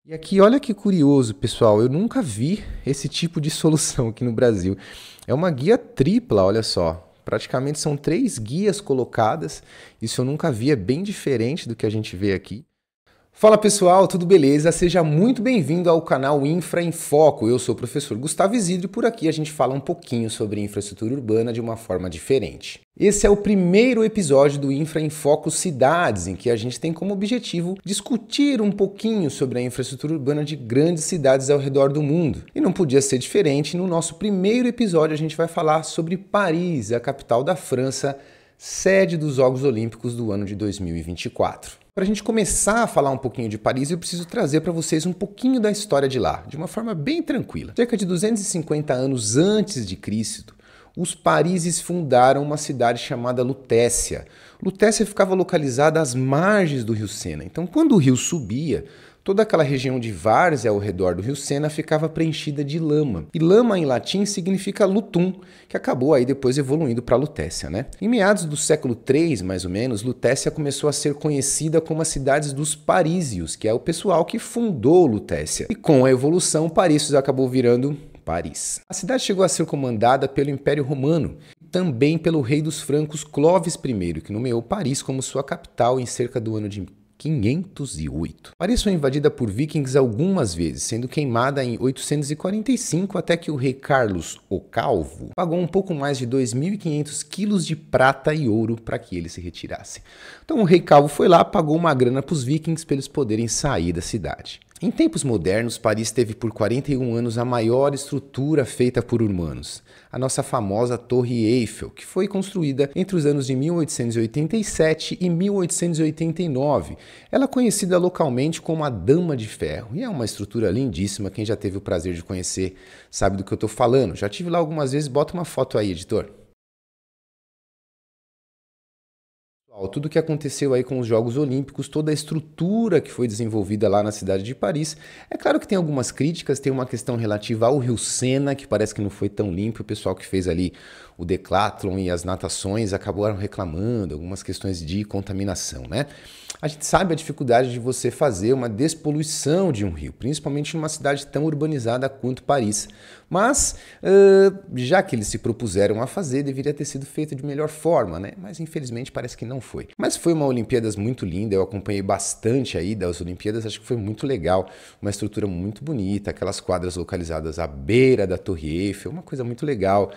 E aqui, olha que curioso, pessoal, eu nunca vi esse tipo de solução aqui no Brasil. É uma guia tripla, olha só. Praticamente são 3 guias colocadas. Isso eu nunca vi, é bem diferente do que a gente vê aqui. Fala pessoal, tudo beleza? Seja muito bem-vindo ao canal Infra em Foco. Eu sou o professor Gustavo Isidro e por aqui a gente fala um pouquinho sobre infraestrutura urbana de uma forma diferente. Esse é o primeiro episódio do Infra em Foco Cidades, em que a gente tem como objetivo discutir um pouquinho sobre a infraestrutura urbana de grandes cidades ao redor do mundo. E não podia ser diferente, no nosso primeiro episódio a gente vai falar sobre Paris, a capital da França, sede dos Jogos Olímpicos do ano de 2024. Para a gente começar a falar um pouquinho de Paris, eu preciso trazer para vocês um pouquinho da história de lá, de uma forma bem tranquila. Cerca de 250 anos antes de Cristo, os parises fundaram uma cidade chamada Lutécia. Lutécia ficava localizada às margens do rio Sena. Então, quando o rio subia, toda aquela região de várzea ao redor do rio Sena ficava preenchida de lama. E lama em latim significa lutum, que acabou aí depois evoluindo para Lutécia, né? Em meados do século III, mais ou menos, Lutécia começou a ser conhecida como a cidade dos parísios, que é o pessoal que fundou Lutécia. E com a evolução, Paris acabou virando Paris. A cidade chegou a ser comandada pelo Império Romano, e também pelo rei dos francos Clovis I, que nomeou Paris como sua capital em cerca do ano de 508. Paris foi invadida por vikings algumas vezes, sendo queimada em 845 até que o rei Carlos o Calvo pagou um pouco mais de 2.500 quilos de prata e ouro para que eles se retirassem. Então o rei Calvo foi lá, pagou uma grana para os vikings para eles poderem sair da cidade. Em tempos modernos, Paris teve por 41 anos a maior estrutura feita por humanos, a nossa famosa Torre Eiffel, que foi construída entre os anos de 1887 e 1889. Ela é conhecida localmente como a Dama de Ferro, e é uma estrutura lindíssima. Quem já teve o prazer de conhecer sabe do que eu estou falando. Já estive lá algumas vezes, bota uma foto aí, editor. Tudo o que aconteceu aí com os Jogos Olímpicos, toda a estrutura que foi desenvolvida lá na cidade de Paris. É claro que tem algumas críticas, tem uma questão relativa ao rio Sena, que parece que não foi tão limpo. O pessoal que fez ali o decathlon e as natações acabaram reclamando, algumas questões de contaminação, né? A gente sabe a dificuldade de você fazer uma despoluição de um rio, principalmente numa cidade tão urbanizada quanto Paris. Mas, já que eles se propuseram a fazer, deveria ter sido feito de melhor forma, né? Mas infelizmente parece que não foi. Mas foi uma Olimpíadas muito linda, eu acompanhei bastante aí das Olimpíadas, acho que foi muito legal, uma estrutura muito bonita, aquelas quadras localizadas à beira da Torre Eiffel, uma coisa muito legal.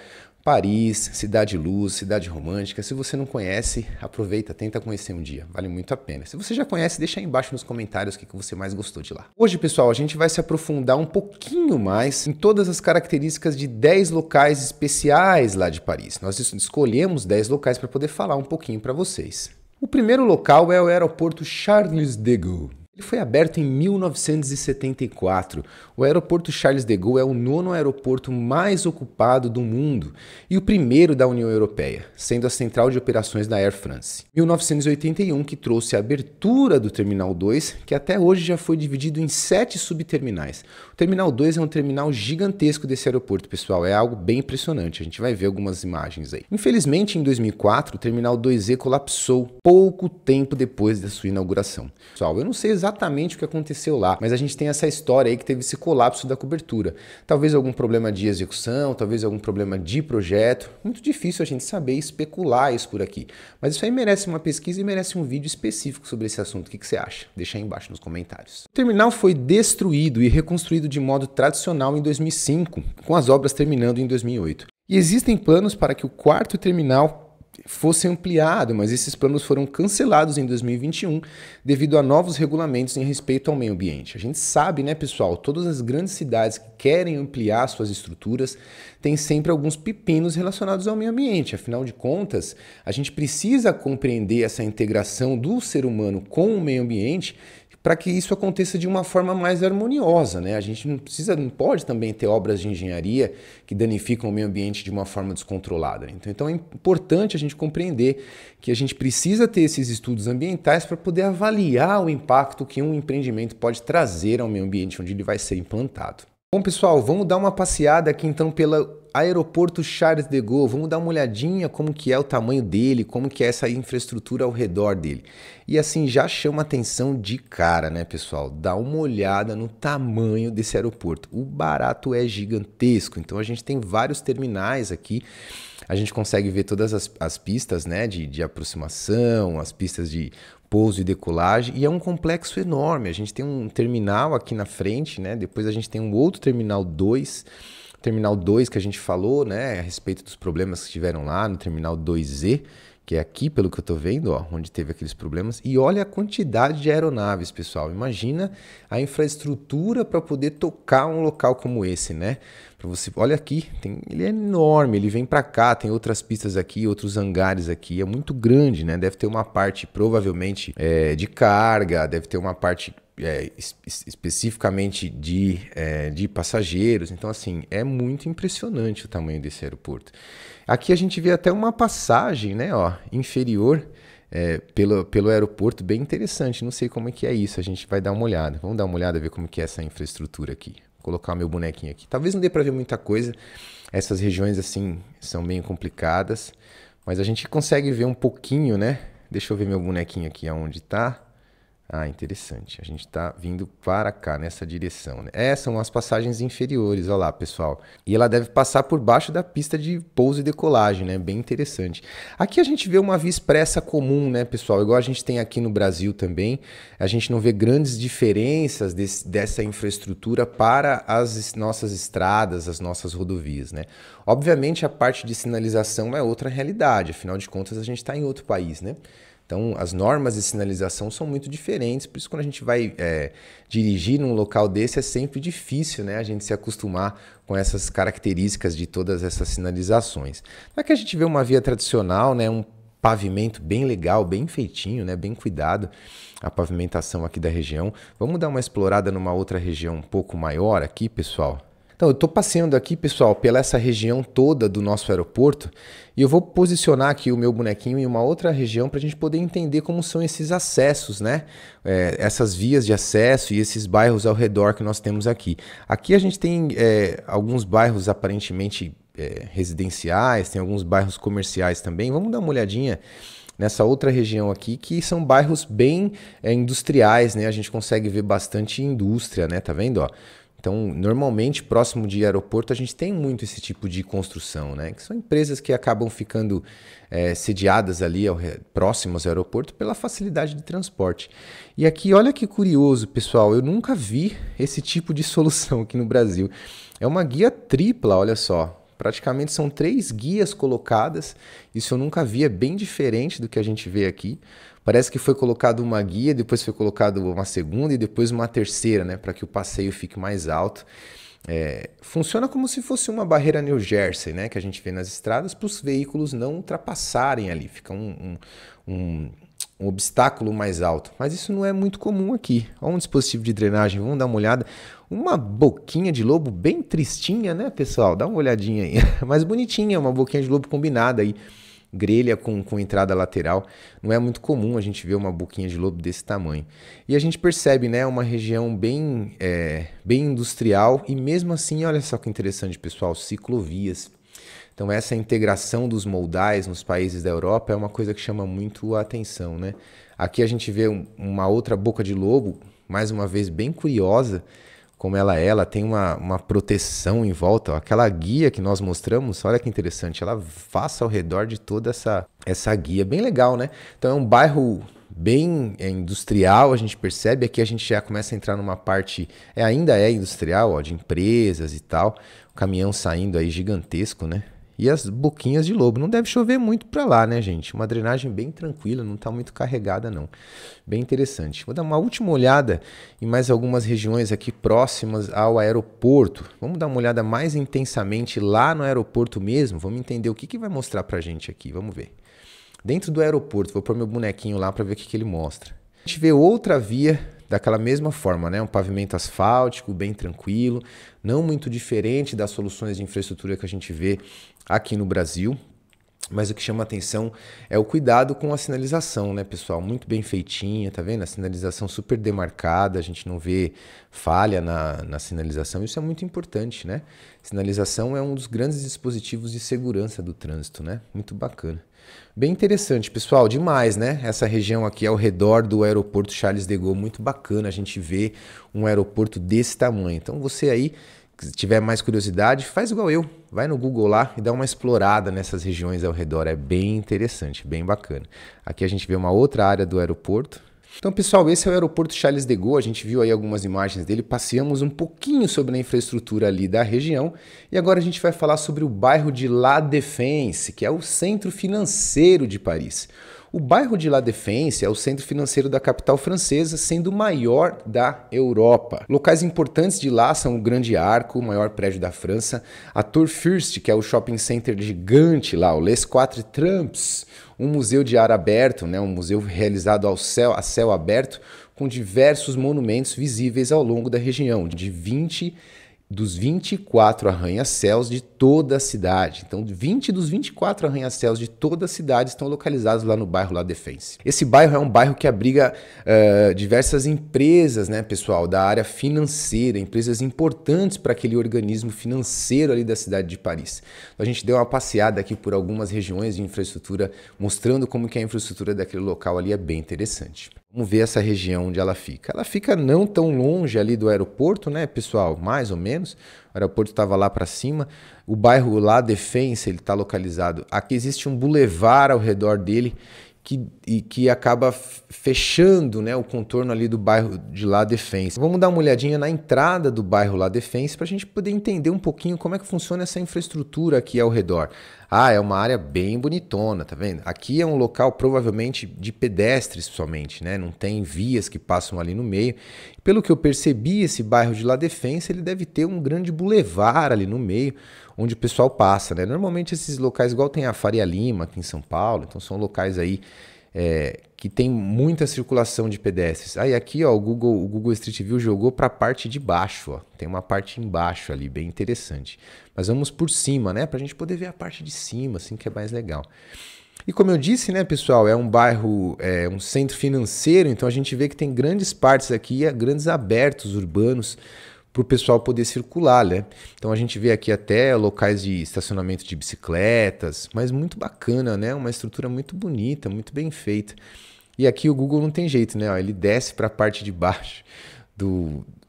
Paris, cidade luz, cidade romântica. Se você não conhece, aproveita, tenta conhecer um dia, vale muito a pena. Se você já conhece, deixa aí embaixo nos comentários o que você mais gostou de lá. Hoje, pessoal, a gente vai se aprofundar um pouquinho mais em todas as características de 10 locais especiais lá de Paris. Nós escolhemos 10 locais para poder falar um pouquinho para vocês. O primeiro local é o aeroporto Charles de Gaulle. Ele foi aberto em 1974. O aeroporto Charles de Gaulle é o 9º aeroporto mais ocupado do mundo e o primeiro da União Europeia, sendo a central de operações da Air France. 1981 que trouxe a abertura do Terminal 2, que até hoje já foi dividido em 7 subterminais. O Terminal 2 é um terminal gigantesco desse aeroporto, pessoal, é algo bem impressionante, a gente vai ver algumas imagens aí. Infelizmente, em 2004, o Terminal 2E colapsou pouco tempo depois da sua inauguração. Pessoal, eu não sei exatamente o que aconteceu lá, mas a gente tem essa história aí que teve esse colapso da cobertura. Talvez algum problema de execução, talvez algum problema de projeto. Muito difícil a gente saber especular isso por aqui. Mas isso aí merece uma pesquisa e merece um vídeo específico sobre esse assunto. O que você acha? Deixa aí embaixo nos comentários. O terminal foi destruído e reconstruído de modo tradicional em 2005, com as obras terminando em 2008. E existem planos para que o 4º terminal fosse ampliado, mas esses planos foram cancelados em 2021 devido a novos regulamentos em respeito ao meio ambiente. A gente sabe, né, pessoal, todas as grandes cidades que querem ampliar suas estruturas têm sempre alguns pepinos relacionados ao meio ambiente. Afinal de contas, a gente precisa compreender essa integração do ser humano com o meio ambiente para que isso aconteça de uma forma mais harmoniosa, né? A gente não pode também ter obras de engenharia que danificam o meio ambiente de uma forma descontrolada. Então é importante a gente compreender que a gente precisa ter esses estudos ambientais para poder avaliar o impacto que um empreendimento pode trazer ao meio ambiente onde ele vai ser implantado. Bom, pessoal, vamos dar uma passeada aqui então pelo aeroporto Charles de Gaulle. Vamos dar uma olhadinha como que é o tamanho dele, como que é essa infraestrutura ao redor dele. E assim, já chama atenção de cara, né, pessoal? Dá uma olhada no tamanho desse aeroporto. O barato é gigantesco, então a gente tem vários terminais aqui. A gente consegue ver todas as pistas, né, de aproximação, as pistas de pouso e decolagem, e é um complexo enorme. A gente tem um terminal aqui na frente, né? Depois a gente tem um outro terminal 2, terminal 2 que a gente falou, né, a respeito dos problemas que tiveram lá no terminal 2E, que é aqui, pelo que eu tô vendo, ó, onde teve aqueles problemas. E olha a quantidade de aeronaves, pessoal. Imagina a infraestrutura para poder tocar um local como esse, né? Para você, olha aqui, ele é enorme, ele vem para cá, tem outras pistas aqui, outros hangares aqui, é muito grande, né? Deve ter uma parte provavelmente de carga, deve ter uma parte especificamente de passageiros. Então, assim, é muito impressionante o tamanho desse aeroporto. Aqui a gente vê até uma passagem, né, ó, inferior pelo aeroporto, bem interessante. Não sei como é que é isso, a gente vai dar uma olhada. Vamos dar uma olhada, ver como que é essa infraestrutura aqui. Vou colocar meu bonequinho aqui. Talvez não dê para ver muita coisa. Essas regiões, assim, são bem complicadas. Mas a gente consegue ver um pouquinho, né? Deixa eu ver meu bonequinho aqui, aonde tá. Ah, interessante. A gente está vindo para cá, nessa direção, né? São as passagens inferiores, olha lá, pessoal. E ela deve passar por baixo da pista de pouso e decolagem, né? Bem interessante. Aqui a gente vê uma via expressa comum, né, pessoal? Igual a gente tem aqui no Brasil também. A gente não vê grandes diferenças dessa infraestrutura para as nossas estradas, as nossas rodovias, né? Obviamente, a parte de sinalização é outra realidade. Afinal de contas, a gente está em outro país, né? Então, as normas de sinalização são muito diferentes, por isso quando a gente vai dirigir num local desse é sempre difícil, né, a gente se acostumar com essas características de todas essas sinalizações. Aqui a gente vê uma via tradicional, né, um pavimento bem legal, bem feitinho, né, bem cuidado, a pavimentação aqui da região. Vamos dar uma explorada numa outra região um pouco maior aqui, pessoal. Então, eu estou passeando aqui, pessoal, pela essa região toda do nosso aeroporto e eu vou posicionar aqui o meu bonequinho em uma outra região para a gente poder entender como são esses acessos, né? Essas vias de acesso e esses bairros ao redor que nós temos aqui. Aqui a gente tem alguns bairros aparentemente residenciais, tem alguns bairros comerciais também. Vamos dar uma olhadinha nessa outra região aqui, que são bairros bem industriais, né? A gente consegue ver bastante indústria, né? Tá vendo, ó? Então, normalmente, próximo de aeroporto, a gente tem muito esse tipo de construção, né? Que são empresas que acabam ficando sediadas ali próximos ao aeroporto pela facilidade de transporte. E aqui, olha que curioso, pessoal, eu nunca vi esse tipo de solução aqui no Brasil. É uma guia tripla, olha só. Praticamente são 3 guias colocadas, isso eu nunca vi, é bem diferente do que a gente vê aqui. Parece que foi colocado uma guia, depois foi colocado uma segunda e depois uma terceira, né, para que o passeio fique mais alto. Funciona como se fosse uma barreira New Jersey, né, que a gente vê nas estradas para os veículos não ultrapassarem ali, fica um obstáculo mais alto. Mas isso não é muito comum aqui. Olha um dispositivo de drenagem, vamos dar uma olhada. Uma boquinha de lobo bem tristinha, né, pessoal? Dá uma olhadinha aí. Mas bonitinha, uma boquinha de lobo combinada aí. Grelha com entrada lateral. Não é muito comum a gente ver uma boquinha de lobo desse tamanho. E a gente percebe, né, uma região bem industrial e mesmo assim, olha só que interessante, pessoal, ciclovias. Então essa integração dos modais nos países da Europa é uma coisa que chama muito a atenção, né? Aqui a gente vê uma outra boca de lobo, mais uma vez bem curiosa, como ela tem uma proteção em volta, ó. Aquela guia que nós mostramos, olha que interessante, ela passa ao redor de toda essa guia, bem legal, né? Então é um bairro bem industrial, a gente percebe, aqui a gente já começa a entrar numa parte, ainda é industrial, ó, de empresas e tal, o caminhão saindo aí gigantesco, né? E as boquinhas de lobo. Não deve chover muito para lá, né, gente? Uma drenagem bem tranquila, não está muito carregada, não. Bem interessante. Vou dar uma última olhada em mais algumas regiões aqui próximas ao aeroporto. Vamos dar uma olhada mais intensamente lá no aeroporto mesmo. Vamos entender o que vai mostrar para a gente aqui. Vamos ver. Dentro do aeroporto, vou pôr meu bonequinho lá para ver o que ele mostra. A gente vê outra via daquela mesma forma, né? Um pavimento asfáltico, bem tranquilo, não muito diferente das soluções de infraestrutura que a gente vê aqui no Brasil. Mas o que chama atenção é o cuidado com a sinalização, né, pessoal? Muito bem feitinha, tá vendo? A sinalização super demarcada, a gente não vê falha na sinalização. Isso é muito importante, né? Sinalização é um dos grandes dispositivos de segurança do trânsito, né? Muito bacana. Bem interessante, pessoal, demais, né? Essa região aqui ao redor do aeroporto Charles de Gaulle, muito bacana a gente vê um aeroporto desse tamanho. Então você aí, se tiver mais curiosidade, faz igual eu. Vai no Google lá e dá uma explorada nessas regiões ao redor. É bem interessante, bem bacana. Aqui a gente vê uma outra área do aeroporto. Então, pessoal, esse é o aeroporto Charles de Gaulle. A gente viu aí algumas imagens dele, passeamos um pouquinho sobre a infraestrutura ali da região. E agora a gente vai falar sobre o bairro de La Défense, que é o centro financeiro de Paris. O bairro de La Défense é o centro financeiro da capital francesa, sendo o maior da Europa. Locais importantes de lá são o Grande Arco, o maior prédio da França, a Tour First, que é o shopping center gigante lá, o Les Quatre Tramps, um museu de ar aberto, né, um museu realizado a céu aberto, com diversos monumentos visíveis ao longo da região, dos 24 arranha-céus de toda a cidade. Então, 20 dos 24 arranha-céus de toda a cidade estão localizados lá no bairro La Défense. Esse bairro é um bairro que abriga diversas empresas, né, pessoal, da área financeira, empresas importantes para aquele organismo financeiro ali da cidade de Paris. Então, a gente deu uma passeada aqui por algumas regiões de infraestrutura, mostrando como que a infraestrutura daquele local ali é bem interessante. Vamos ver essa região onde ela fica. Ela fica não tão longe ali do aeroporto, né, pessoal? Mais ou menos. O aeroporto estava lá para cima. O bairro La Défense, ele está localizado. Aqui existe um bulevar ao redor dele que acaba fechando, né, o contorno ali do bairro de La Défense. Vamos dar uma olhadinha na entrada do bairro La Défense para a gente poder entender um pouquinho como é que funciona essa infraestrutura aqui ao redor. Ah, é uma área bem bonitona, tá vendo? Aqui é um local provavelmente de pedestres somente, né? Não tem vias que passam ali no meio. Pelo que eu percebi, esse bairro de La Défense, ele deve ter um grande bulevar ali no meio, onde o pessoal passa, né? Normalmente esses locais, igual tem a Faria Lima aqui em São Paulo, então são locais aí que tem muita circulação de pedestres. Aí aqui, ó, o Google Street View jogou para a parte de baixo, ó. Tem uma parte embaixo ali, bem interessante. Mas vamos por cima, né? Para a gente poder ver a parte de cima, assim que é mais legal. E como eu disse, né, pessoal, é um bairro, um centro financeiro, então a gente vê que tem grandes partes aqui, grandes abertos urbanos, para o pessoal poder circular, né? Então a gente vê aqui até locais de estacionamento de bicicletas, mas muito bacana, né? Uma estrutura muito bonita, muito bem feita. E aqui o Google não tem jeito, né? Ele desce para a parte de baixo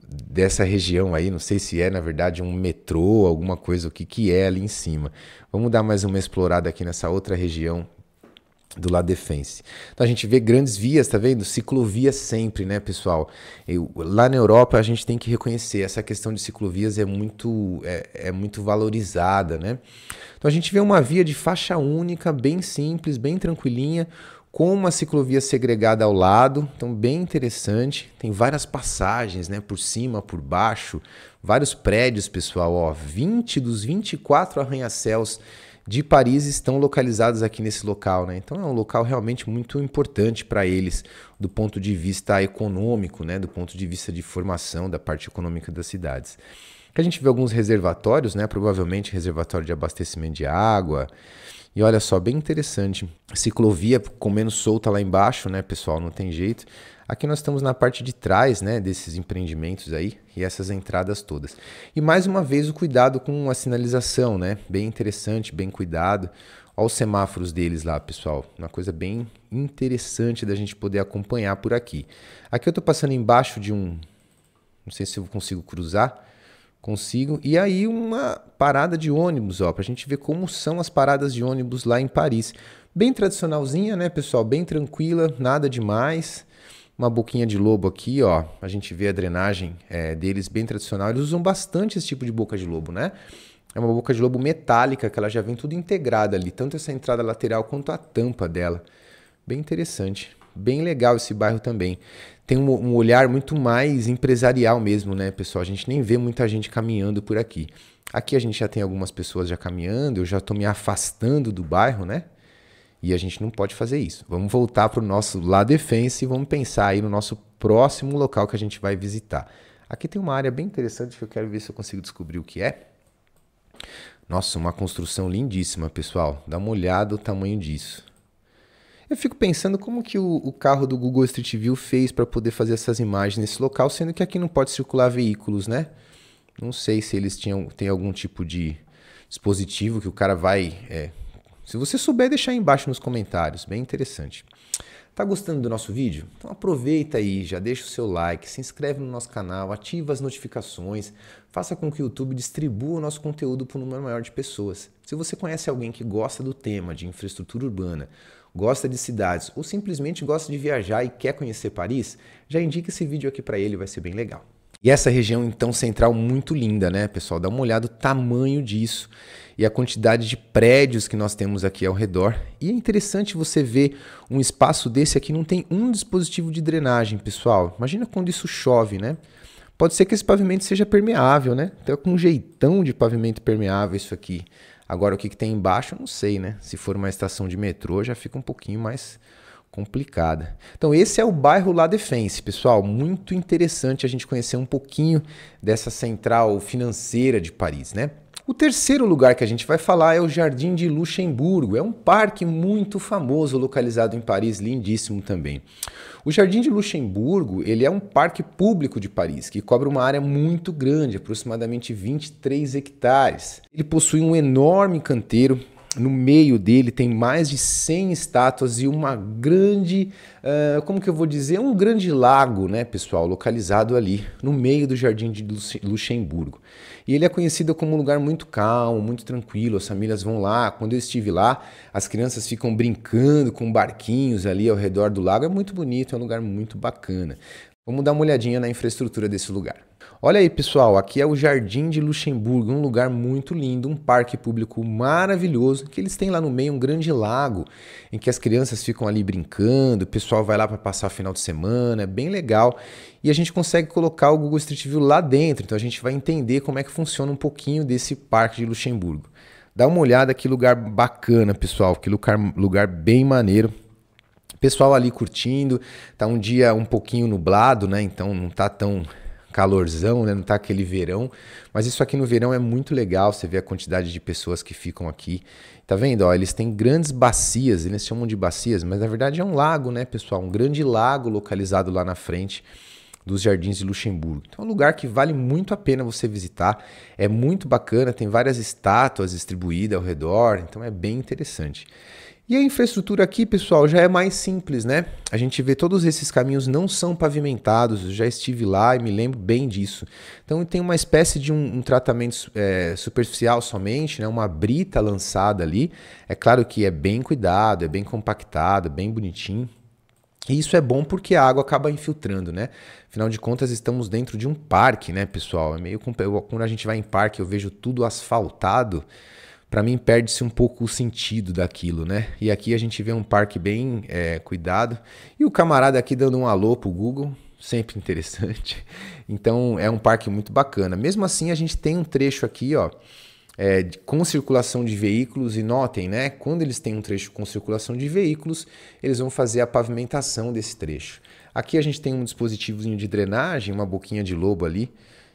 dessa região aí, não sei se é na verdade um metrô, alguma coisa, o que é ali em cima. Vamos dar mais uma explorada aqui nessa outra região do La Défense. Então a gente vê grandes vias, tá vendo? Ciclovia sempre, né, pessoal? Lá na Europa a gente tem que reconhecer, essa questão de ciclovias é muito valorizada, né? Então a gente vê uma via de faixa única, bem simples, bem tranquilinha, com uma ciclovia segregada ao lado, então bem interessante. Tem várias passagens, né, por cima, por baixo, vários prédios, pessoal, ó, 20 dos 24 arranha-céus de Paris estão localizados aqui nesse local, né? Então é um local realmente muito importante para eles do ponto de vista econômico, né? Do ponto de vista de formação da parte econômica das cidades. A gente vê alguns reservatórios, né? Provavelmente reservatório de abastecimento de água. E olha só, bem interessante. Ciclovia comendo solta lá embaixo, né, pessoal? Não tem jeito. Aqui nós estamos na parte de trás, né, desses empreendimentos aí e essas entradas todas. E mais uma vez o cuidado com a sinalização, né? Bem interessante, bem cuidado. Olha os semáforos deles lá, pessoal. Uma coisa bem interessante da gente poder acompanhar por aqui. Aqui eu estou passando embaixo de um... Não sei se eu consigo cruzar. Consigo. E aí uma parada de ônibus, ó, pra gente ver como são as paradas de ônibus lá em Paris. Bem tradicionalzinha, né, pessoal? Bem tranquila, nada demais. Uma boquinha de lobo aqui, ó. A gente vê a drenagem deles bem tradicional. Eles usam bastante esse tipo de boca de lobo, né? É uma boca de lobo metálica, que ela já vem tudo integrada ali. Tanto essa entrada lateral quanto a tampa dela. Bem interessante. Bem legal esse bairro também. Tem um olhar muito mais empresarial mesmo, né, pessoal? A gente nem vê muita gente caminhando por aqui. Aqui a gente já tem algumas pessoas já caminhando. Eu já estou me afastando do bairro, né? E a gente não pode fazer isso. Vamos voltar para o nosso La Défense e vamos pensar aí no nosso próximo local que a gente vai visitar. Aqui tem uma área bem interessante que eu quero ver se eu consigo descobrir o que é. Nossa, uma construção lindíssima, pessoal. Dá uma olhada o tamanho disso. Eu fico pensando como que o carro do Google Street View fez para poder fazer essas imagens nesse local, sendo que aqui não pode circular veículos, né? Não sei se eles têm algum tipo de dispositivo que o cara vai... Se você souber, deixar aí embaixo nos comentários. Bem interessante. Tá gostando do nosso vídeo? Então aproveita aí, já deixa o seu like, se inscreve no nosso canal, ativa as notificações, faça com que o YouTube distribua o nosso conteúdo para um número maior de pessoas. Se você conhece alguém que gosta do tema de infraestrutura urbana, gosta de cidades ou simplesmente gosta de viajar e quer conhecer Paris, já indica esse vídeo aqui para ele, vai ser bem legal. E essa região então central muito linda, né, pessoal? Dá uma olhada no tamanho disso e a quantidade de prédios que nós temos aqui ao redor. E é interessante você ver um espaço desse aqui, não tem um dispositivo de drenagem, pessoal. Imagina quando isso chove, né? Pode ser que esse pavimento seja permeável, né? Então é com um jeitão de pavimento permeável isso aqui. Agora o que tem embaixo eu não sei, né? Se for uma estação de metrô já fica um pouquinho mais complicada. Então esse é o bairro La Défense, pessoal, muito interessante a gente conhecer um pouquinho dessa central financeira de Paris, né? O terceiro lugar que a gente vai falar é o Jardim de Luxemburgo, é um parque muito famoso localizado em Paris, lindíssimo também. O Jardim de Luxemburgo, ele é um parque público de Paris, que cobre uma área muito grande, aproximadamente 23 hectares. Ele possui um enorme canteiro. No meio dele tem mais de 100 estátuas e uma grande, como que eu vou dizer, um grande lago, né, pessoal, localizado ali no meio do Jardim de Luxemburgo. E ele é conhecido como um lugar muito calmo, muito tranquilo, as famílias vão lá. Quando eu estive lá, as crianças ficam brincando com barquinhos ali ao redor do lago, é muito bonito, é um lugar muito bacana. Vamos dar uma olhadinha na infraestrutura desse lugar. Olha aí, pessoal, aqui é o Jardim de Luxemburgo, um lugar muito lindo, um parque público maravilhoso, que eles têm lá no meio um grande lago, em que as crianças ficam ali brincando, o pessoal vai lá para passar o final de semana, é bem legal. E a gente consegue colocar o Google Street View lá dentro, então a gente vai entender como é que funciona um pouquinho desse parque de Luxemburgo. Dá uma olhada, que lugar bacana, pessoal, que lugar bem maneiro. Pessoal ali curtindo, tá um dia um pouquinho nublado, né? Então não tá tão calorzão, né? Não tá aquele verão, mas isso aqui no verão é muito legal, você vê a quantidade de pessoas que ficam aqui. Tá vendo? Ó, eles têm grandes bacias, eles chamam de bacias, mas na verdade é um lago, né, pessoal? Um grande lago localizado lá na frente dos Jardins de Luxemburgo. Então é um lugar que vale muito a pena você visitar, é muito bacana, tem várias estátuas distribuídas ao redor, então é bem interessante. E a infraestrutura aqui, pessoal, já é mais simples, né? A gente vê todos esses caminhos não são pavimentados, eu já estive lá e me lembro bem disso. Então tem uma espécie de um tratamento superficial somente, né? Uma brita lançada ali. É claro que é bem cuidado, é bem compactado, bem bonitinho. E isso é bom porque a água acaba infiltrando, né? Afinal de contas, estamos dentro de um parque, né, pessoal? É meio quando a gente vai em parque, eu vejo tudo asfaltado. Para mim perde-se um pouco o sentido daquilo, né? E aqui a gente vê um parque bem cuidado. E o camarada aqui dando um alô pro Google, sempre interessante. Então é um parque muito bacana. Mesmo assim, a gente tem um trecho aqui, ó, com circulação de veículos. E notem, né? Quando eles têm um trecho com circulação de veículos, eles vão fazer a pavimentação desse trecho. Aqui a gente tem um dispositivozinho de drenagem, uma boquinha de lobo ali,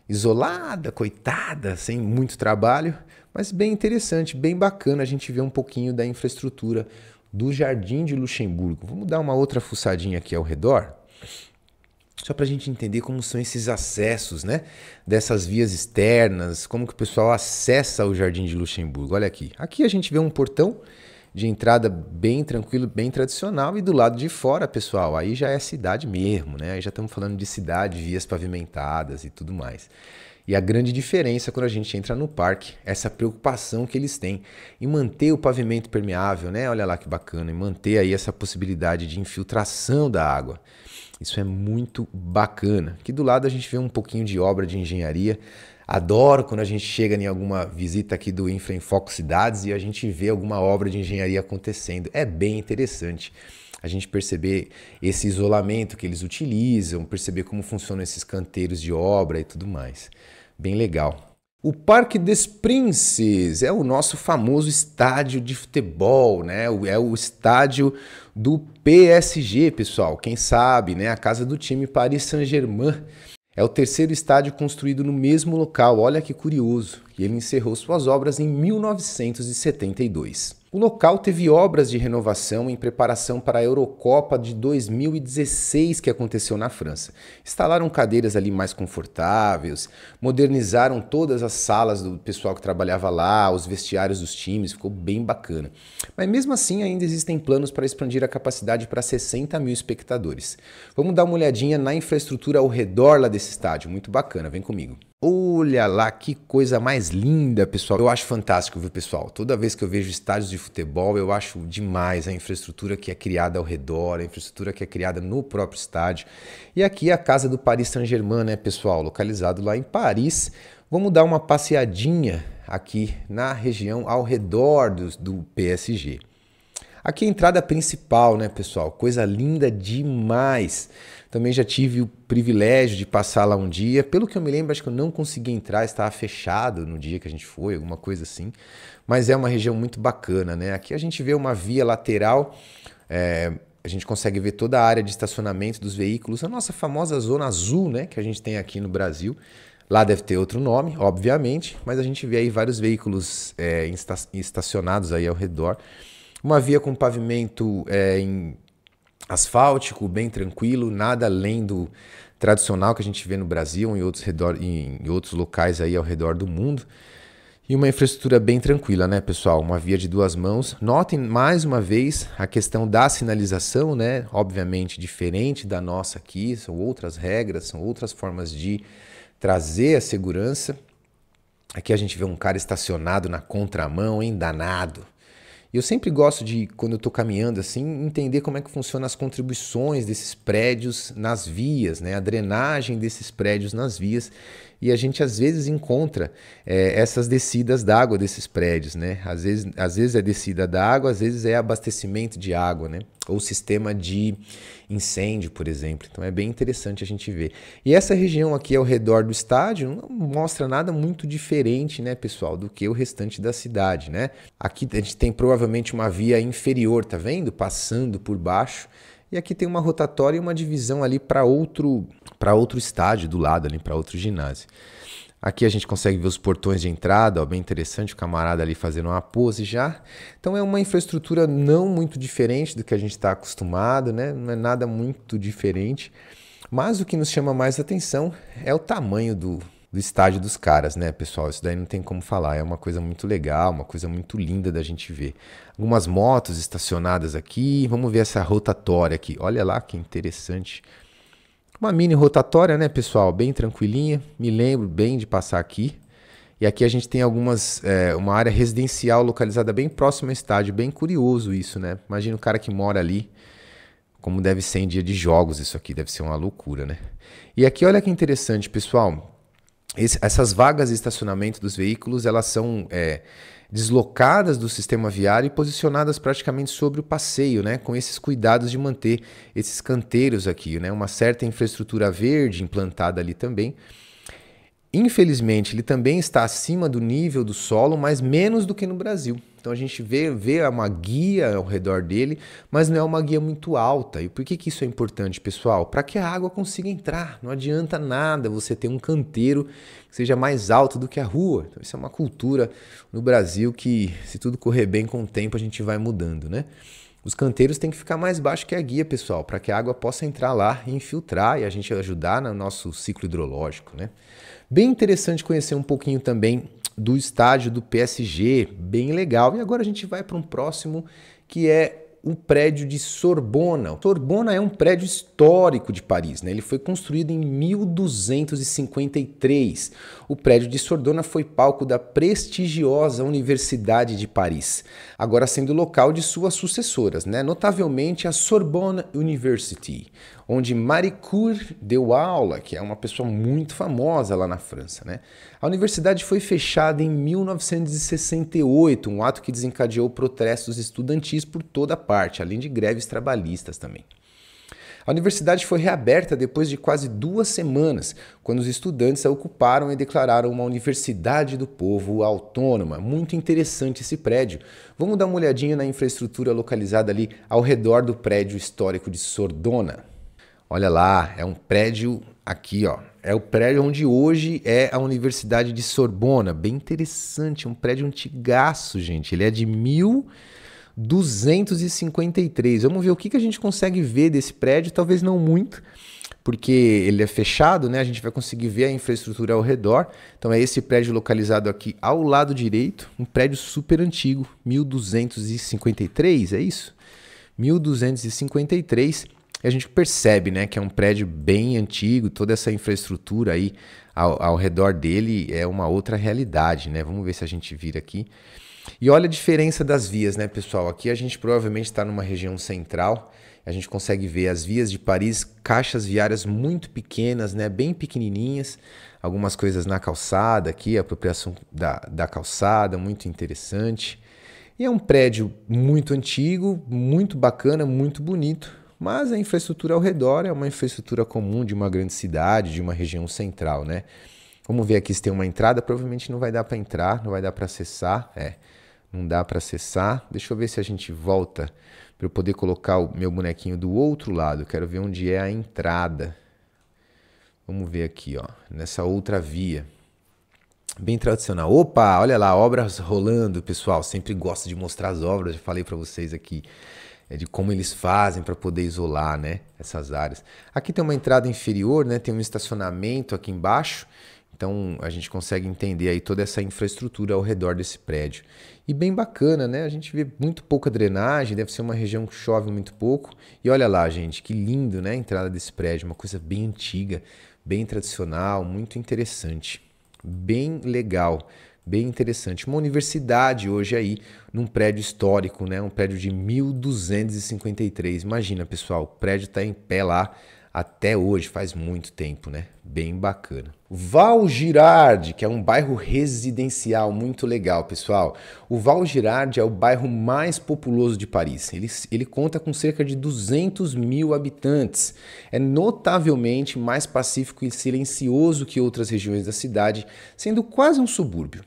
isolada, coitada, sem muito trabalho, mas bem interessante, bem bacana a gente ver um pouquinho da infraestrutura do Jardim de Luxemburgo. Vamos dar uma outra fuçadinha aqui ao redor, só para a gente entender como são esses acessos, né, dessas vias externas, como que o pessoal acessa o Jardim de Luxemburgo. Olha aqui, aqui a gente vê um portão de entrada bem tranquilo, bem tradicional, e do lado de fora, pessoal, aí já é cidade mesmo, né? Aí já estamos falando de cidade, vias pavimentadas e tudo mais. E a grande diferença quando a gente entra no parque, essa preocupação que eles têm em manter o pavimento permeável, né? Olha lá que bacana, e manter aí essa possibilidade de infiltração da água. Isso é muito bacana. Aqui do lado a gente vê um pouquinho de obra de engenharia. Adoro quando a gente chega em alguma visita aqui do Infra em Foco Cidades e a gente vê alguma obra de engenharia acontecendo. É bem interessante a gente perceber esse isolamento que eles utilizam, perceber como funcionam esses canteiros de obra e tudo mais. Bem legal. O Parque des Princes é o nosso famoso estádio de futebol, né? É o estádio do PSG, pessoal. Quem sabe, né? A casa do time Paris Saint-Germain. É o terceiro estádio construído no mesmo local, olha que curioso, e ele encerrou suas obras em 1972. O local teve obras de renovação em preparação para a Eurocopa de 2016 que aconteceu na França. Instalaram cadeiras ali mais confortáveis, modernizaram todas as salas do pessoal que trabalhava lá, os vestiários dos times, ficou bem bacana. Mas mesmo assim ainda existem planos para expandir a capacidade para 60 mil espectadores. Vamos dar uma olhadinha na infraestrutura ao redor lá desse estádio, muito bacana, vem comigo. Olha lá que coisa mais linda, pessoal. Eu acho fantástico, viu, pessoal? Toda vez que eu vejo estádios de futebol, eu acho demais a infraestrutura que é criada ao redor, a infraestrutura que é criada no próprio estádio. E aqui é a casa do Paris Saint-Germain, né, pessoal? Localizado lá em Paris. Vamos dar uma passeadinha aqui na região ao redor do PSG. Aqui é a entrada principal, né, pessoal? Coisa linda demais. Também já tive o privilégio de passar lá um dia. Pelo que eu me lembro, acho que eu não consegui entrar, estava fechado no dia que a gente foi, alguma coisa assim. Mas é uma região muito bacana, né? Aqui a gente vê uma via lateral, a gente consegue ver toda a área de estacionamento dos veículos, a nossa famosa zona azul, né, que a gente tem aqui no Brasil. Lá deve ter outro nome, obviamente, mas a gente vê aí vários veículos estacionados aí ao redor. Uma via com pavimento em asfáltico, bem tranquilo, nada além do tradicional que a gente vê no Brasil, em outros locais aí ao redor do mundo. E uma infraestrutura bem tranquila, né, pessoal? Uma via de duas mãos. Notem mais uma vez a questão da sinalização, né? Obviamente diferente da nossa aqui, são outras regras, são outras formas de trazer a segurança. Aqui a gente vê um cara estacionado na contramão, hein? Danado. Eu sempre gosto de, quando eu estou caminhando assim, entender como é que funcionam as contribuições desses prédios nas vias, né? A drenagem desses prédios nas vias. E a gente às vezes encontra essas descidas d'água desses prédios, né? Às vezes é descida d'água, às vezes é abastecimento de água, né? Ou sistema de incêndio, por exemplo. Então é bem interessante a gente ver. E essa região aqui ao redor do estádio não mostra nada muito diferente, né, pessoal, do que o restante da cidade, né? Aqui a gente tem provavelmente uma via inferior, tá vendo? Passando por baixo. E aqui tem uma rotatória e uma divisão ali para outro estádio do lado, ali para outro ginásio. Aqui a gente consegue ver os portões de entrada, ó, bem interessante, o camarada ali fazendo uma pose já. Então é uma infraestrutura não muito diferente do que a gente está acostumado, né? Não é nada muito diferente. Mas o que nos chama mais atenção é o tamanho do estádio dos caras, né, pessoal? Isso daí não tem como falar, é uma coisa muito legal, uma coisa muito linda da gente ver. Algumas motos estacionadas aqui, vamos ver essa rotatória aqui, olha lá que interessante. Uma mini rotatória, né, pessoal, bem tranquilinha, me lembro bem de passar aqui. E aqui a gente tem uma área residencial localizada bem próxima ao estádio, bem curioso isso, né? Imagina o cara que mora ali, como deve ser em dia de jogos isso aqui, deve ser uma loucura, né? E aqui olha que interessante, pessoal. Essas vagas de estacionamento dos veículos, elas são deslocadas do sistema viário e posicionadas praticamente sobre o passeio, né? Com esses cuidados de manter esses canteiros aqui, né? Uma certa infraestrutura verde implantada ali também. Infelizmente, ele também está acima do nível do solo, mas menos do que no Brasil. Então a gente vê uma guia ao redor dele, mas não é uma guia muito alta. E por que isso é importante, pessoal? Para que a água consiga entrar. Não adianta nada você ter um canteiro que seja mais alto do que a rua. Então isso é uma cultura no Brasil que, se tudo correr bem com o tempo, a gente vai mudando, né? Os canteiros têm que ficar mais baixo que a guia, pessoal, para que a água possa entrar lá e infiltrar e a gente ajudar no nosso ciclo hidrológico, né? Bem interessante conhecer um pouquinho também do estádio do PSG, bem legal. E agora a gente vai para um próximo que é o prédio de Sorbona. Sorbona é um prédio histórico de Paris, né? Ele foi construído em 1253. O prédio de Sorbona foi palco da prestigiosa Universidade de Paris, agora sendo local de suas sucessoras, né? Notavelmente a Sorbonne University, onde Marie Curie deu aula, que é uma pessoa muito famosa lá na França, né? A universidade foi fechada em 1968, um ato que desencadeou protestos estudantis por toda parte, além de greves trabalhistas também. A universidade foi reaberta depois de quase 2 semanas, quando os estudantes a ocuparam e declararam uma Universidade do Povo autônoma. Muito interessante esse prédio. Vamos dar uma olhadinha na infraestrutura localizada ali ao redor do prédio histórico de Sorbona. Olha lá, é um prédio aqui, ó. É o prédio onde hoje é a Universidade de Sorbona. Bem interessante, um prédio antigaço, gente. Ele é de 1253. Vamos ver o que a gente consegue ver desse prédio, talvez não muito, porque ele é fechado, né? A gente vai conseguir ver a infraestrutura ao redor. Então é esse prédio localizado aqui ao lado direito, um prédio super antigo, 1253, é isso? 1253. E a gente percebe, né, que é um prédio bem antigo, toda essa infraestrutura aí ao redor dele é uma outra realidade, né? Vamos ver se a gente vira aqui. E olha a diferença das vias, né, pessoal? Aqui a gente provavelmente está numa região central. A gente consegue ver as vias de Paris, caixas viárias muito pequenas, né, bem pequenininhas. Algumas coisas na calçada aqui, a apropriação da calçada, muito interessante. E é um prédio muito antigo, muito bacana, muito bonito. Mas a infraestrutura ao redor é uma infraestrutura comum de uma grande cidade, de uma região central, né? Vamos ver aqui se tem uma entrada. Provavelmente não vai dar para entrar, não vai dar para acessar. Não dá para acessar. Deixa eu ver se a gente volta para eu poder colocar o meu bonequinho do outro lado. Quero ver onde é a entrada. Vamos ver aqui, ó, nessa outra via. Bem tradicional. Opa, olha lá, obras rolando, pessoal. Sempre gosto de mostrar as obras, já falei para vocês aqui. De como eles fazem para poder isolar, né, essas áreas. Aqui tem uma entrada inferior, né, tem um estacionamento aqui embaixo, então a gente consegue entender aí toda essa infraestrutura ao redor desse prédio. E bem bacana, né, a gente vê muito pouca drenagem, deve ser uma região que chove muito pouco. E olha lá, gente, que lindo, né, a entrada desse prédio, uma coisa bem antiga, bem tradicional, muito interessante, bem legal. Bem interessante. Uma universidade hoje aí, num prédio histórico, né? Um prédio de 1253. Imagina, pessoal, o prédio está em pé lá até hoje, faz muito tempo, né? Bem bacana. Val Girard, que é um bairro residencial muito legal, pessoal. O Val Girard é o bairro mais populoso de Paris. Ele conta com cerca de 200 mil habitantes. É notavelmente mais pacífico e silencioso que outras regiões da cidade, sendo quase um subúrbio.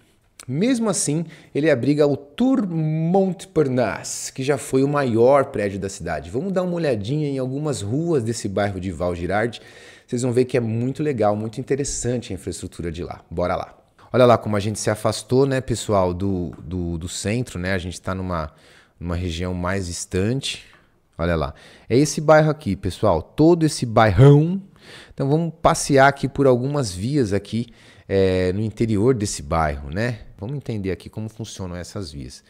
Mesmo assim, ele abriga o Tour Montparnasse, que já foi o maior prédio da cidade. Vamos dar uma olhadinha em algumas ruas desse bairro de Val Girard. Vocês vão ver que é muito legal, muito interessante a infraestrutura de lá. Bora lá. Olha lá como a gente se afastou, né, pessoal, do centro, né? A gente está numa região mais distante. Olha lá. É esse bairro aqui, pessoal. Todo esse bairrão. Então vamos passear aqui por algumas vias aqui no interior desse bairro, né? Vamos entender aqui como funcionam essas vias.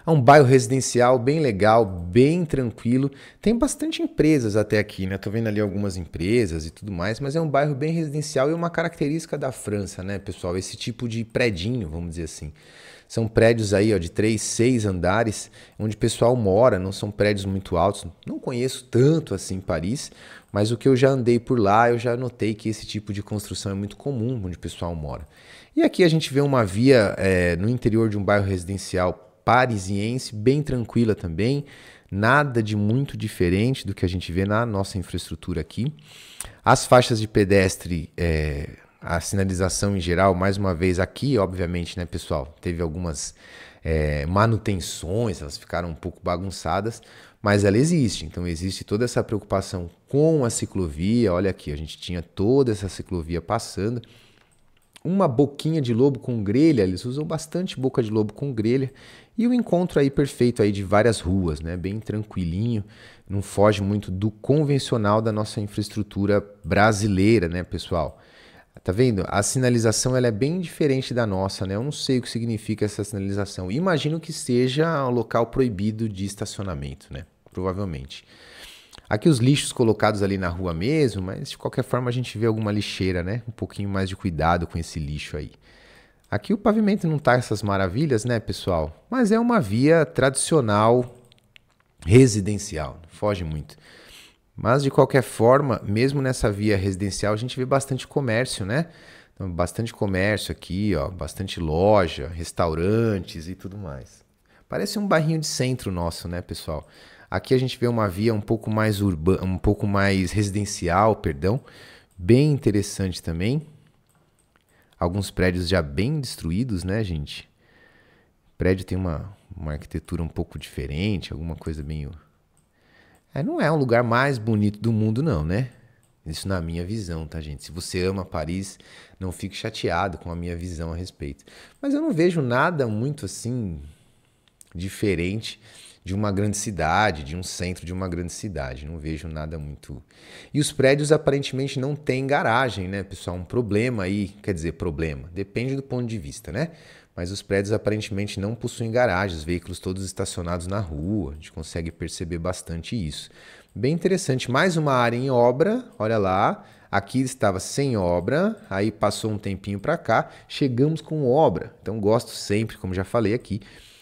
É um bairro residencial bem legal, bem tranquilo. Tem bastante empresas até aqui, né? Tô vendo ali algumas empresas e tudo mais, mas é um bairro bem residencial e uma característica da França, né, pessoal? Esse tipo de predinho, vamos dizer assim. São prédios aí, ó, de 3, 6 andares, onde o pessoal mora, não são prédios muito altos. Não conheço tanto assim Paris, mas o que eu já andei por lá, eu já notei que esse tipo de construção é muito comum onde o pessoal mora. E aqui a gente vê uma via no interior de um bairro residencial parisiense, bem tranquila também, nada de muito diferente do que a gente vê na nossa infraestrutura aqui. As faixas de pedestre, a sinalização em geral, mais uma vez aqui, obviamente, né, pessoal, teve algumas manutenções, elas ficaram um pouco bagunçadas, mas ela existe, então existe toda essa preocupação com a ciclovia. Olha aqui, a gente tinha toda essa ciclovia passando, uma boquinha de lobo com grelha, eles usam bastante boca de lobo com grelha, e o encontro aí perfeito aí de várias ruas, né, bem tranquilinho, não foge muito do convencional da nossa infraestrutura brasileira, né, pessoal? Tá vendo? A sinalização ela é bem diferente da nossa, né? Eu não sei o que significa essa sinalização. Imagino que seja um local proibido de estacionamento, né? Provavelmente. Aqui os lixos colocados ali na rua mesmo, mas de qualquer forma a gente vê alguma lixeira, né? Um pouquinho mais de cuidado com esse lixo aí. Aqui o pavimento não tá essas maravilhas, né, pessoal? Mas é uma via tradicional residencial, não foge muito. Mas, de qualquer forma, mesmo nessa via residencial, a gente vê bastante comércio, né? Então, bastante comércio aqui, ó, bastante loja, restaurantes e tudo mais. Parece um bairrinho de centro nosso, né, pessoal? Aqui a gente vê uma via um pouco mais urbana, um pouco mais residencial, perdão. Bem interessante também. Alguns prédios já bem destruídos, né, gente? O prédio tem uma arquitetura um pouco diferente, alguma coisa meio... não é um lugar mais bonito do mundo, não, né? Isso na minha visão, tá, gente? Se você ama Paris, não fique chateado com a minha visão a respeito. Mas eu não vejo nada muito assim diferente de uma grande cidade, de um centro de uma grande cidade. Não vejo nada muito. E os prédios aparentemente não têm garagem, né, pessoal? Um problema aí, quer dizer, problema, depende do ponto de vista, né? Mas os prédios aparentemente não possuem garagem, os veículos todos estacionados na rua. A gente consegue perceber bastante isso. Bem interessante, mais uma área em obra, olha lá. Aqui estava sem obra, aí passou um tempinho para cá, chegamos com obra. Então gosto sempre, como já falei aqui,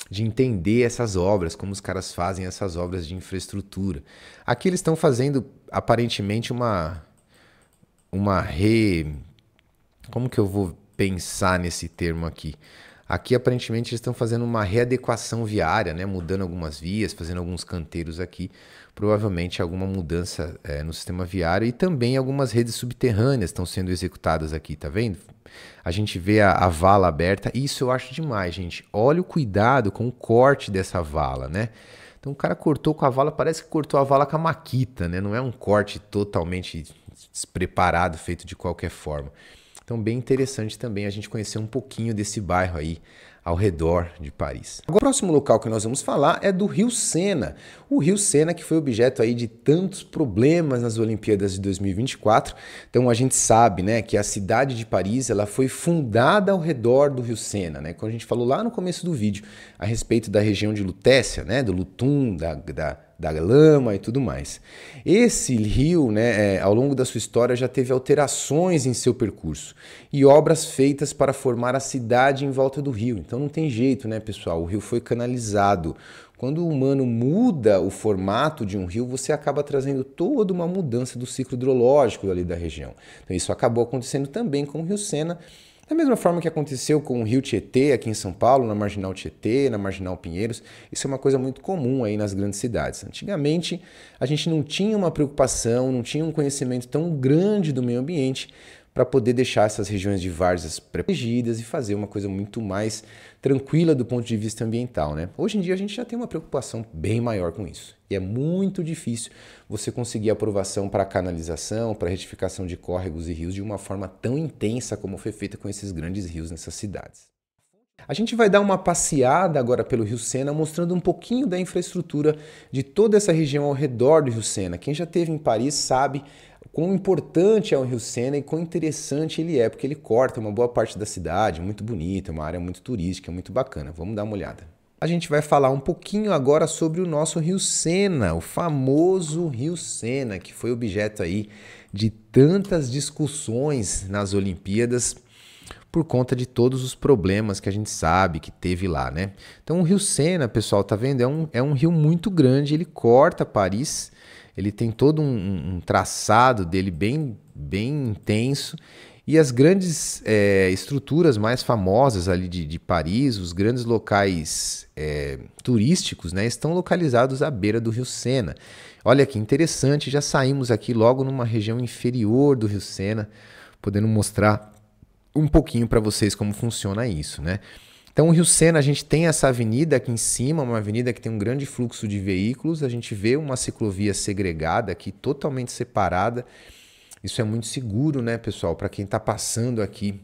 de entender essas obras, como os caras fazem essas obras de infraestrutura. Aqui eles estão fazendo aparentemente como que eu vou pensar nesse termo aqui? Aqui aparentemente eles estão fazendo uma readequação viária, né? Mudando algumas vias, fazendo alguns canteiros aqui, provavelmente alguma mudança no sistema viário, e também algumas redes subterrâneas estão sendo executadas aqui, tá vendo? A gente vê a vala aberta, e isso eu acho demais, gente. Olha o cuidado com o corte dessa vala, né? Então o cara cortou com a vala, parece que cortou a vala com a maquita, né? Não é um corte totalmente despreparado, feito de qualquer forma. Então bem interessante também a gente conhecer um pouquinho desse bairro aí ao redor de Paris. Agora, o próximo local que nós vamos falar é do Rio Sena. O Rio Sena, que foi objeto aí de tantos problemas nas Olimpíadas de 2024. Então a gente sabe, né, que a cidade de Paris, ela foi fundada ao redor do Rio Sena, né? Como a gente falou lá no começo do vídeo a respeito da região de Lutécia, né, do Lutum, da lama e tudo mais. Esse rio, né, ao longo da sua história, já teve alterações em seu percurso e obras feitas para formar a cidade em volta do rio. Então não tem jeito, né, pessoal? O rio foi canalizado. Quando o humano muda o formato de um rio, você acaba trazendo toda uma mudança do ciclo hidrológico ali da região. Então isso acabou acontecendo também com o Rio Sena, da mesma forma que aconteceu com o Rio Tietê aqui em São Paulo, na Marginal Tietê, na Marginal Pinheiros. Isso é uma coisa muito comum aí nas grandes cidades. Antigamente, a gente não tinha uma preocupação, não tinha um conhecimento tão grande do meio ambiente para poder deixar essas regiões de várzeas protegidas e fazer uma coisa muito mais tranquila do ponto de vista ambiental, né? Hoje em dia a gente já tem uma preocupação bem maior com isso. E é muito difícil você conseguir aprovação para canalização, para retificação de córregos e rios de uma forma tão intensa como foi feita com esses grandes rios nessas cidades. A gente vai dar uma passeada agora pelo Rio Sena, mostrando um pouquinho da infraestrutura de toda essa região ao redor do Rio Sena. Quem já esteve em Paris sabe quão importante é o Rio Sena e quão interessante ele é, porque ele corta uma boa parte da cidade, muito bonita, uma área muito turística, muito bacana. Vamos dar uma olhada. A gente vai falar um pouquinho agora sobre o nosso Rio Sena, o famoso Rio Sena, que foi objeto aí de tantas discussões nas Olimpíadas por conta de todos os problemas que a gente sabe que teve lá, né? Então o Rio Sena, pessoal, tá vendo? É um rio muito grande, ele corta Paris, ele tem todo um traçado dele bem intenso, e as grandes estruturas mais famosas ali de Paris, os grandes locais turísticos, né, estão localizados à beira do Rio Sena. Olha que interessante, já saímos aqui logo numa região inferior do Rio Sena, podendo mostrar um pouquinho para vocês como funciona isso, né? Então o Rio Sena, a gente tem essa avenida aqui em cima, uma avenida que tem um grande fluxo de veículos, a gente vê uma ciclovia segregada aqui, totalmente separada. Isso é muito seguro, né, pessoal, para quem está passando aqui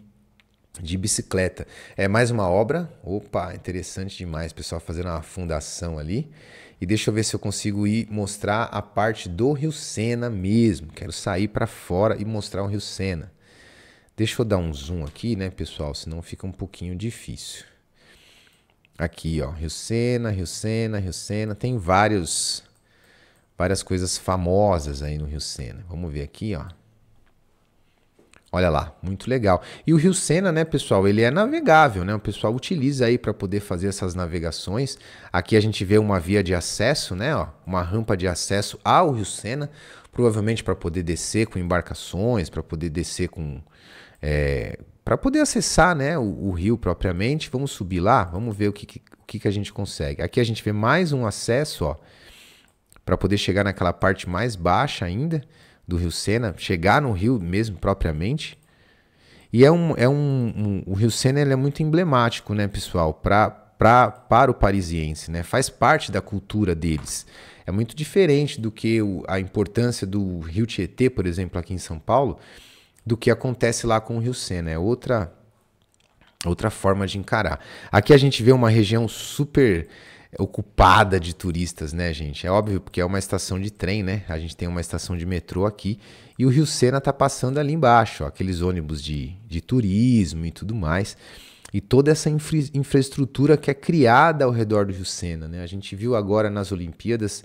de bicicleta. É mais uma obra, opa, interessante demais, pessoal, fazendo uma fundação ali. E deixa eu ver se eu consigo ir mostrar a parte do Rio Sena mesmo. Quero sair para fora e mostrar o Rio Sena. Deixa eu dar um zoom aqui, né, pessoal, senão fica um pouquinho difícil. Aqui, ó, Rio Sena, Rio Sena, Rio Sena. Tem várias coisas famosas aí no Rio Sena. Vamos ver aqui, ó. Olha lá, muito legal. E o Rio Sena, né, pessoal, ele é navegável, né? O pessoal utiliza aí para poder fazer essas navegações. Aqui a gente vê uma via de acesso, né, ó, uma rampa de acesso ao Rio Sena, provavelmente para poder descer com embarcações, para poder descer com para poder acessar, né, o rio propriamente. Vamos subir lá, vamos ver o que a gente consegue. Aqui a gente vê mais um acesso, ó, para poder chegar naquela parte mais baixa ainda do Rio Sena, chegar no rio mesmo propriamente. E o Rio Sena, ele é muito emblemático, né, pessoal, para para o parisiense, né? Faz parte da cultura deles. É muito diferente do que a importância do Rio Tietê, por exemplo, aqui em São Paulo, do que acontece lá com o Rio Sena. É outra forma de encarar. Aqui a gente vê uma região super ocupada de turistas, né, gente? É óbvio, porque é uma estação de trem, né? A gente tem uma estação de metrô aqui e o Rio Sena tá passando ali embaixo, ó, aqueles ônibus de turismo e tudo mais. E toda essa infraestrutura que é criada ao redor do Rio Sena, né? A gente viu agora nas Olimpíadas,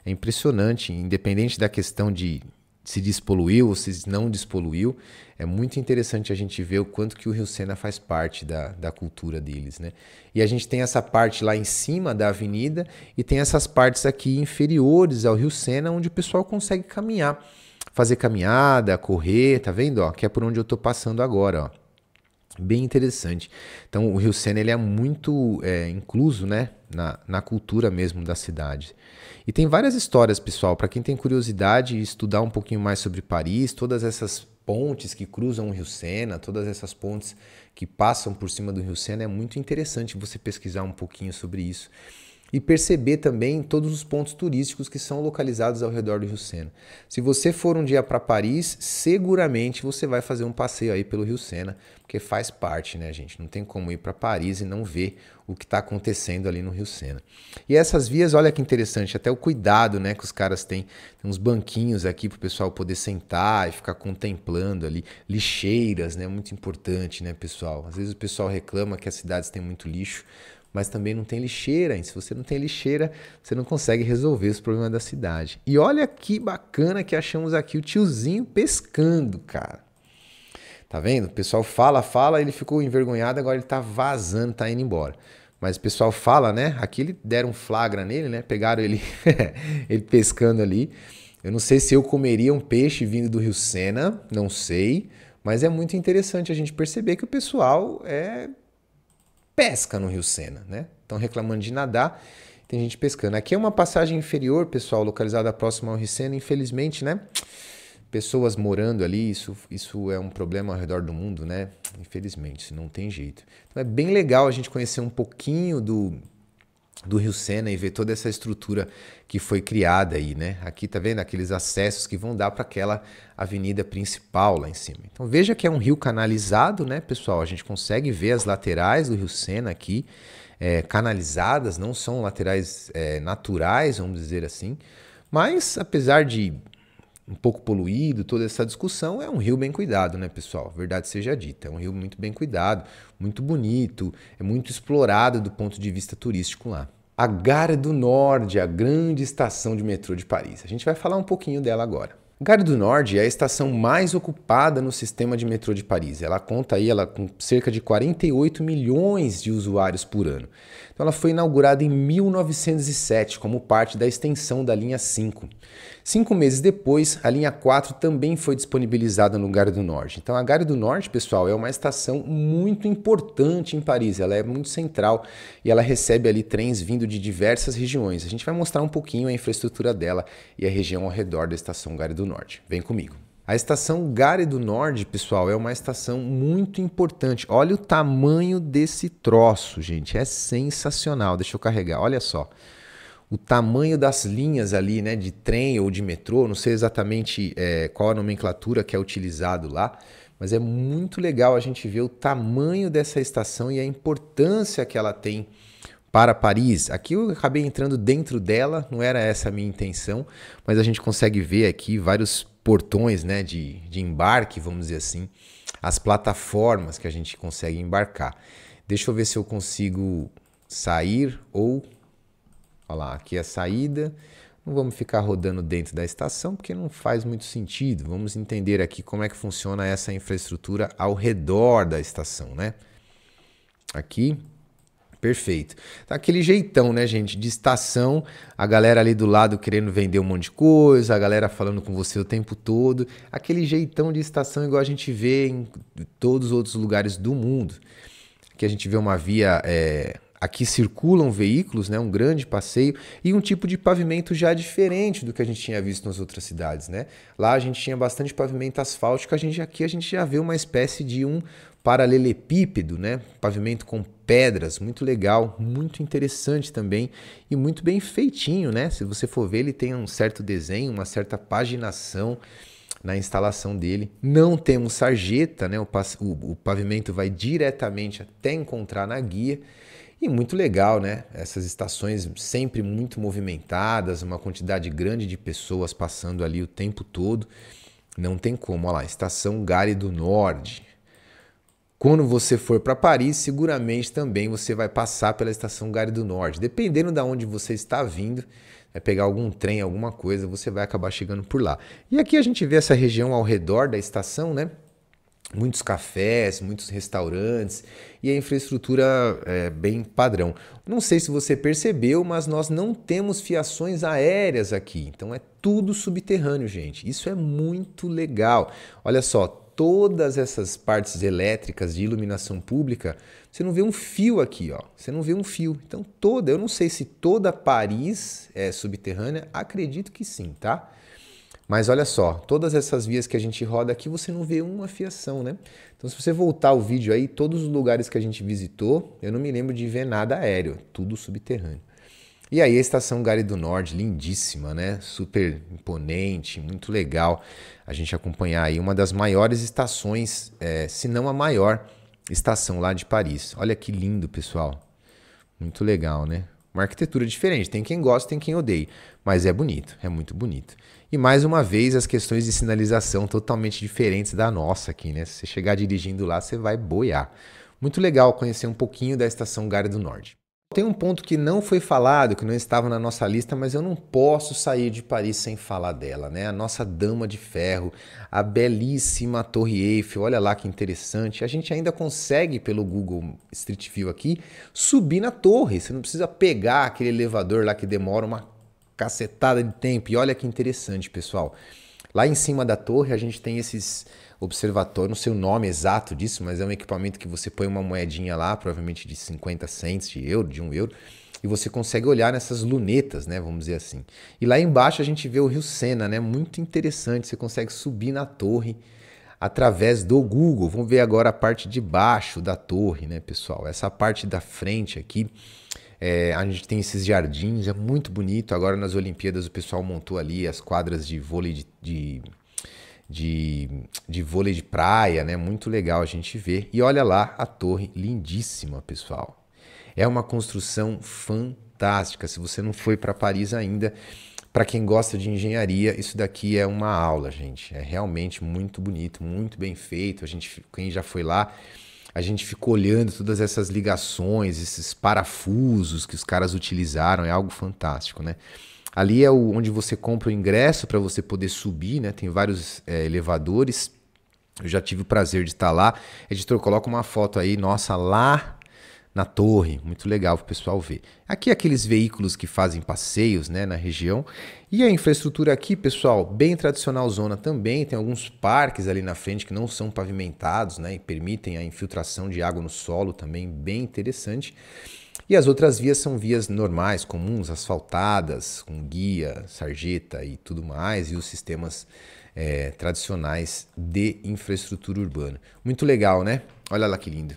é impressionante, independente da questão de se despoluiu ou se não despoluiu, é muito interessante a gente ver o quanto que o Rio Sena faz parte da cultura deles, né? E a gente tem essa parte lá em cima da avenida e tem essas partes aqui inferiores ao Rio Sena, onde o pessoal consegue caminhar, fazer caminhada, correr, tá vendo? Ó, que é por onde eu tô passando agora, ó. Bem interessante. Então o Rio Sena ele é muito incluso, né, na cultura mesmo da cidade. E tem várias histórias, pessoal, para quem tem curiosidade e estudar um pouquinho mais sobre Paris, todas essas pontes que cruzam o Rio Sena, todas essas pontes que passam por cima do Rio Sena, é muito interessante você pesquisar um pouquinho sobre isso. E perceber também todos os pontos turísticos que são localizados ao redor do Rio Sena. Se você for um dia para Paris, seguramente você vai fazer um passeio aí pelo Rio Sena, porque faz parte, né, gente? Não tem como ir para Paris e não ver o que está acontecendo ali no Rio Sena. E essas vias, olha que interessante, até o cuidado, né, que os caras têm. Tem uns banquinhos aqui para o pessoal poder sentar e ficar contemplando ali. Lixeiras, né, muito importante, né, pessoal? Às vezes o pessoal reclama que as cidades têm muito lixo, mas também não tem lixeira. E se você não tem lixeira, você não consegue resolver os problemas da cidade. E olha que bacana que achamos aqui o tiozinho pescando, cara. Tá vendo? O pessoal fala, ele ficou envergonhado, agora ele tá vazando, tá indo embora. Mas o pessoal fala, né? Aqui eles deram um flagra nele, né? Pegaram ele, ele pescando ali. Eu não sei se eu comeria um peixe vindo do Rio Sena, não sei. Mas é muito interessante a gente perceber que o pessoal pesca no Rio Sena, né? Estão reclamando de nadar, tem gente pescando. Aqui é uma passagem inferior, pessoal, localizada próxima ao Rio Sena, infelizmente, né? Pessoas morando ali, isso é um problema ao redor do mundo, né? Infelizmente, não tem jeito. Então é bem legal a gente conhecer um pouquinho do Rio Sena e ver toda essa estrutura que foi criada aí, né? Aqui tá vendo aqueles acessos que vão dar para aquela avenida principal lá em cima. Então veja que é um rio canalizado, né, pessoal? A gente consegue ver as laterais do Rio Sena aqui, canalizadas, não são laterais naturais, vamos dizer assim. Mas apesar de um pouco poluído, toda essa discussão, é um rio bem cuidado, né, pessoal? Verdade seja dita, é um rio muito bem cuidado, muito bonito, é muito explorado do ponto de vista turístico lá. A Gare du Nord, a grande estação de metrô de Paris. A gente vai falar um pouquinho dela agora. Gare du Nord é a estação mais ocupada no sistema de metrô de Paris. Ela conta aí com cerca de 48 milhões de usuários por ano. Então ela foi inaugurada em 1907 como parte da extensão da linha 5. 5 meses depois, a linha 4 também foi disponibilizada no Gare du Nord. Então a Gare du Nord, pessoal, é uma estação muito importante em Paris. Ela é muito central e ela recebe ali trens vindo de diversas regiões. A gente vai mostrar um pouquinho a infraestrutura dela e a região ao redor da estação Gare du Nord. Vem comigo. A estação Gare du Nord, pessoal, é uma estação muito importante. Olha o tamanho desse troço, gente. É sensacional. Deixa eu carregar. Olha só. O tamanho das linhas ali, né, de trem ou de metrô, não sei exatamente qual a nomenclatura que é utilizado lá, mas é muito legal a gente ver o tamanho dessa estação e a importância que ela tem para Paris. Aqui eu acabei entrando dentro dela, não era essa a minha intenção, mas a gente consegue ver aqui vários portões, né, de embarque, vamos dizer assim, as plataformas que a gente consegue embarcar. Deixa eu ver se eu consigo sair ou... Olha lá, aqui é a saída. Não vamos ficar rodando dentro da estação porque não faz muito sentido. Vamos entender aqui como é que funciona essa infraestrutura ao redor da estação, né? Aqui, perfeito. Tá aquele jeitão, né, gente, de estação, a galera ali do lado querendo vender um monte de coisa, a galera falando com você o tempo todo. Aquele jeitão de estação igual a gente vê em todos os outros lugares do mundo. Aqui a gente vê uma via... Aqui circulam veículos, né, um grande passeio e um tipo de pavimento já diferente do que a gente tinha visto nas outras cidades, né? Lá a gente tinha bastante pavimento asfáltico, aqui a gente já vê uma espécie de um paralelepípedo, né? Pavimento com pedras, muito legal, muito interessante também e muito bem feitinho, né? Se você for ver, ele tem um certo desenho, uma certa paginação na instalação dele. Não temos sarjeta, né? O pavimento vai diretamente até encontrar na guia. E muito legal, né? Essas estações sempre muito movimentadas, uma quantidade grande de pessoas passando ali o tempo todo. Não tem como. Olha lá, Estação Gare do Nord. Quando você for para Paris, seguramente também você vai passar pela Estação Gare do Nord. Dependendo de onde você está vindo, vai pegar algum trem, alguma coisa, você vai acabar chegando por lá. E aqui a gente vê essa região ao redor da estação, né? Muitos cafés, muitos restaurantes e a infraestrutura é bem padrão. Não sei se você percebeu, mas nós não temos fiações aéreas aqui. Então é tudo subterrâneo, gente. Isso é muito legal. Olha só, todas essas partes elétricas de iluminação pública, você não vê um fio aqui, ó. Você não vê um fio. Então eu não sei se toda Paris é subterrânea, acredito que sim, tá? Mas olha só, todas essas vias que a gente roda aqui, você não vê uma fiação, né? Então, se você voltar o vídeo aí, todos os lugares que a gente visitou, eu não me lembro de ver nada aéreo, tudo subterrâneo. E aí a Estação Gare do Nord, lindíssima, né? Super imponente, muito legal a gente acompanhar aí uma das maiores estações, se não a maior estação lá de Paris. Olha que lindo, pessoal. Muito legal, né? Uma arquitetura diferente, tem quem gosta, tem quem odeia, mas é bonito, é muito bonito. E mais uma vez as questões de sinalização totalmente diferentes da nossa aqui, né? Se você chegar dirigindo lá, você vai boiar. Muito legal conhecer um pouquinho da Estação Gare do Nord. Tem um ponto que não foi falado, que não estava na nossa lista, mas eu não posso sair de Paris sem falar dela, né? A nossa Dama de Ferro, a belíssima Torre Eiffel, olha lá que interessante. A gente ainda consegue, pelo Google Street View aqui, subir na torre. Você não precisa pegar aquele elevador lá que demora uma cacetada de tempo. E olha que interessante, pessoal. Lá em cima da torre a gente tem esses observatórios, não sei o nome exato disso, mas é um equipamento que você põe uma moedinha lá, provavelmente de 50 cents de euro, de 1 euro, e você consegue olhar nessas lunetas, né, vamos dizer assim. E lá embaixo a gente vê o Rio Sena, né, muito interessante, você consegue subir na torre através do Google. Vamos ver agora a parte de baixo da torre, né, pessoal? Essa parte da frente aqui, a gente tem esses jardins, é muito bonito. Agora nas Olimpíadas o pessoal montou ali as quadras de vôlei de vôlei de praia, né? Muito legal a gente ver. E olha lá a torre, lindíssima, pessoal. É uma construção fantástica. Se você não foi para Paris ainda, para quem gosta de engenharia, isso daqui é uma aula, gente. É realmente muito bonito, muito bem feito. Quem já foi lá, a gente ficou olhando todas essas ligações, esses parafusos que os caras utilizaram, é algo fantástico, né? Ali é onde você compra o ingresso para você poder subir, né? Tem vários elevadores. Eu já tive o prazer de estar lá. Editor, coloca uma foto aí, nossa, lá na torre. Muito legal para o pessoal ver. Aqui aqueles veículos que fazem passeios, né, na região. E a infraestrutura aqui, pessoal, bem tradicional zona também. Tem alguns parques ali na frente que não são pavimentados, né, e permitem a infiltração de água no solo também, bem interessante. E as outras vias são vias normais, comuns, asfaltadas, com guia, sarjeta e tudo mais, e os sistemas tradicionais de infraestrutura urbana. Muito legal, né? Olha lá que lindo.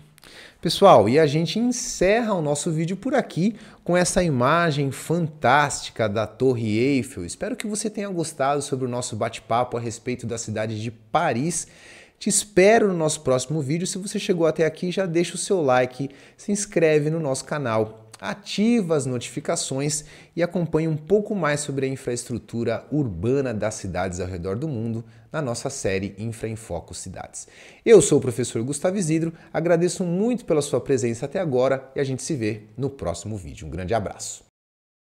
Pessoal, e a gente encerra o nosso vídeo por aqui com essa imagem fantástica da Torre Eiffel. Espero que você tenha gostado sobre o nosso bate-papo a respeito da cidade de Paris. Te espero no nosso próximo vídeo. Se você chegou até aqui, já deixa o seu like, se inscreve no nosso canal, ativa as notificações e acompanhe um pouco mais sobre a infraestrutura urbana das cidades ao redor do mundo na nossa série Infra em Foco Cidades. Eu sou o professor Gustavo Isidro, agradeço muito pela sua presença até agora e a gente se vê no próximo vídeo. Um grande abraço.